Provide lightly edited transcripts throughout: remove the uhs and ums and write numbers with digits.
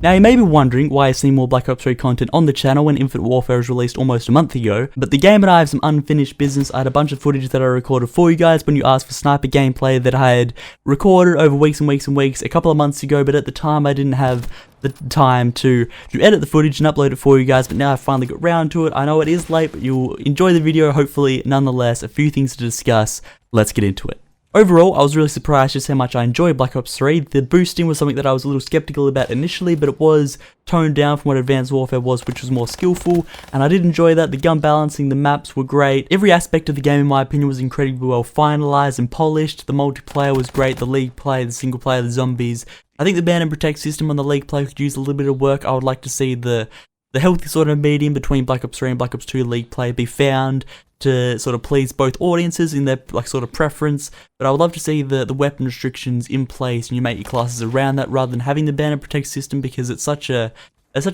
Now you may be wondering why I've seen more Black Ops 3 content on the channel when Infinite Warfare was released almost a month ago, but the game and I have some unfinished business. I had a bunch of footage that I recorded for you guys when you asked for sniper gameplay that I had recorded over weeks and weeks and weeks a couple of months ago, but at the time I didn't have the time to edit the footage and upload it for you guys, but now I've finally got round to it. I know it is late, but you'll enjoy the video hopefully nonetheless. A few things to discuss. Let's get into it. Overall, I was really surprised just how much I enjoyed Black Ops 3. The boosting was something that I was a little skeptical about initially, but it was toned down from what Advanced Warfare was, which was more skillful, and I did enjoy that. The gun balancing, the maps were great. Every aspect of the game, in my opinion, was incredibly well finalized and polished. The multiplayer was great, the league play, the single player, the zombies. I think the ban and protect system on the league play could use a little bit of work. I would like to see the healthy sort of medium between Black Ops 3 and Black Ops 2 league play be found to sort of please both audiences in their sort of preference, but I would love to see the weapon restrictions in place and you make your classes around that rather than having the ban and protect system, because it's such a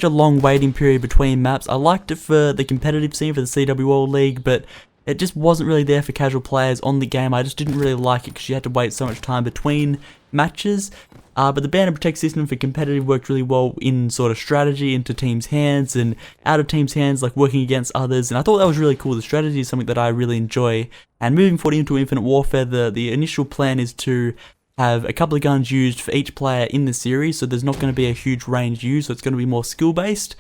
long waiting period between maps. I liked it for the competitive scene for the CWL League, but it just wasn't really there for casual players on the game. I just didn't really like it because you had to wait so much time between matches. But the ban and protect system for competitive worked really well in sort of strategy into teams' hands and out of teams' hands, like working against others, and I thought that was really cool. The strategy is something that I really enjoy, and moving forward into Infinite Warfare, the initial plan is to have a couple of guns used for each player in the series, so there's not going to be a huge range used, so it's going to be more skill based.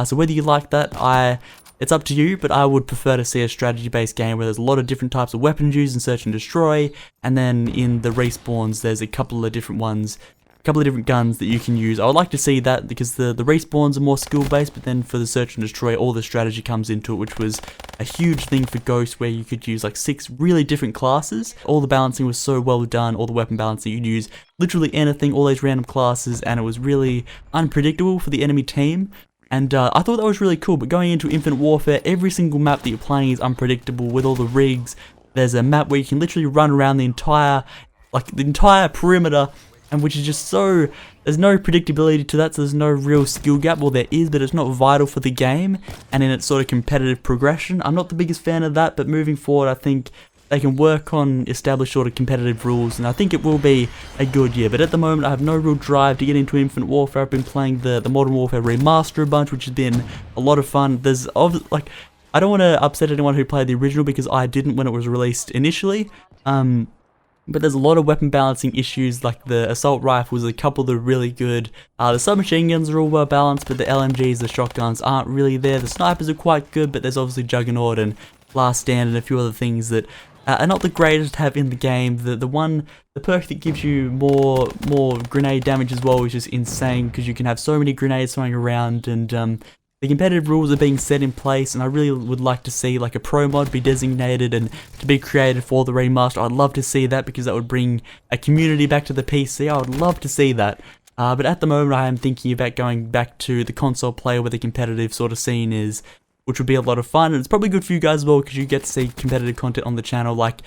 So whether you like that, it's up to you, but I would prefer to see a strategy-based game where there's a lot of different types of weapons used in Search and Destroy, and then in the respawns there's a couple of different ones, a couple of different guns that you can use. I would like to see that because the respawns are more skill-based, but then for the Search and Destroy all the strategy comes into it, which was a huge thing for Ghost, where you could use like 6 really different classes. All the balancing was so well done, all the weapon balancing, you could use literally anything, all those random classes, and it was really unpredictable for the enemy team. And I thought that was really cool, but going into Infinite Warfare, every single map that you're playing is unpredictable with all the rigs. There's a map where you can literally run around the entire perimeter, and which is just so, there's no predictability to that, so there's no real skill gap. Well, there is, but it's not vital for the game, and in its sort of competitive progression. I'm not the biggest fan of that, but moving forward, I think they can work on established sort of competitive rules, and I think it will be a good year. But at the moment, I have no real drive to get into Infinite Warfare. I've been playing the Modern Warfare Remaster a bunch, which has been a lot of fun. I don't want to upset anyone who played the original, because I didn't when it was released initially. But there's a lot of weapon balancing issues, like the assault rifles, a couple that are really good. The submachine guns are all well balanced, but the LMGs, the shotguns aren't really there. The snipers are quite good, but there's obviously Juggernaut and Last Stand and a few other things that are not the greatest to have in the game. The perk that gives you more grenade damage as well is just insane, because you can have so many grenades throwing around, and the competitive rules are being set in place, and I really would like to see like a pro mod be designated and to be created for the remaster. I'd love to see that, because that would bring a community back to the PC. I would love to see that. But at the moment I am thinking about going back to the console play where the competitive sort of scene is, which would be a lot of fun, and it's probably good for you guys as well, because you get to see competitive content on the channel, like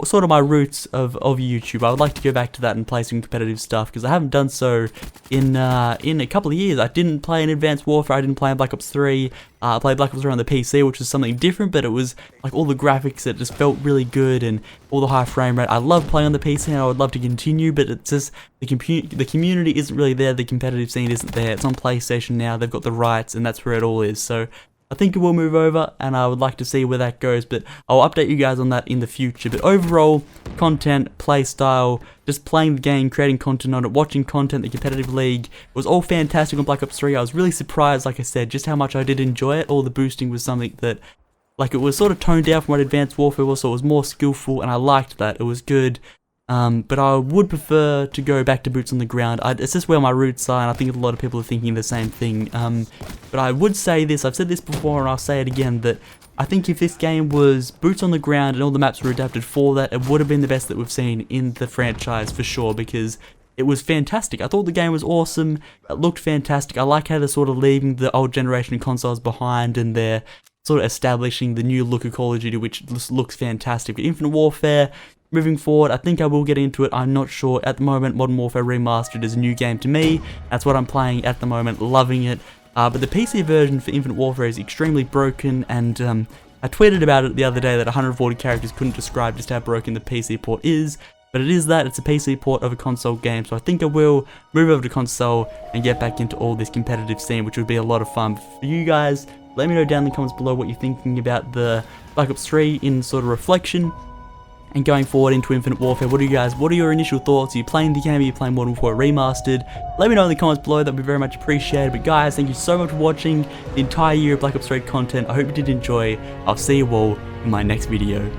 sort of my roots of YouTube. I would like to go back to that and play some competitive stuff, because I haven't done so in a couple of years. I didn't play in Advanced Warfare, I didn't play in Black Ops 3, I played Black Ops 3 on the PC, which was something different, but it was like all the graphics that just felt really good, and all the high frame rate. I love playing on the PC, and I would love to continue, but it's just the community isn't really there, the competitive scene isn't there. It's on PlayStation now, they've got the rights, and that's where it all is. So I think it will move over, and I would like to see where that goes, but I'll update you guys on that in the future. But overall, content, play style, just playing the game, creating content on it, watching content, the competitive league, it was all fantastic on Black Ops 3. I was really surprised, like I said, just how much I did enjoy it. All the boosting was something that, like, it was sort of toned down from what Advanced Warfare was, so it was more skillful, and I liked that. It was good. But I would prefer to go back to boots on the ground. It's just where my roots are, and I think a lot of people are thinking the same thing. But I would say this, I've said this before and I'll say it again, that I think if this game was boots on the ground and all the maps were adapted for that, it would have been the best that we've seen in the franchise for sure, because it was fantastic. I thought the game was awesome, it looked fantastic. I like how they're sort of leaving the old generation consoles behind, and they're sort of establishing the new look of Call of Duty, which looks fantastic. But Infinite Warfare, moving forward, I think I will get into it. I'm not sure. At the moment, Modern Warfare Remastered is a new game to me. That's what I'm playing at the moment, loving it. But the PC version for Infinite Warfare is extremely broken, and I tweeted about it the other day that 140 characters couldn't describe just how broken the PC port is. but it is that, it's a PC port of a console game, so I think I will move over to console and get back into all this competitive scene, which would be a lot of fun for you guys. Let me know down in the comments below what you're thinking about the Black Ops 3 in sort of reflection. And going forward into Infinite Warfare, what are your initial thoughts? Are you playing the game? Are you playing Modern Warfare Remastered? Let me know in the comments below, that'd be very much appreciated. But guys, thank you so much for watching the entire year of Black Ops 3 content. I hope you did enjoy. I'll see you all in my next video.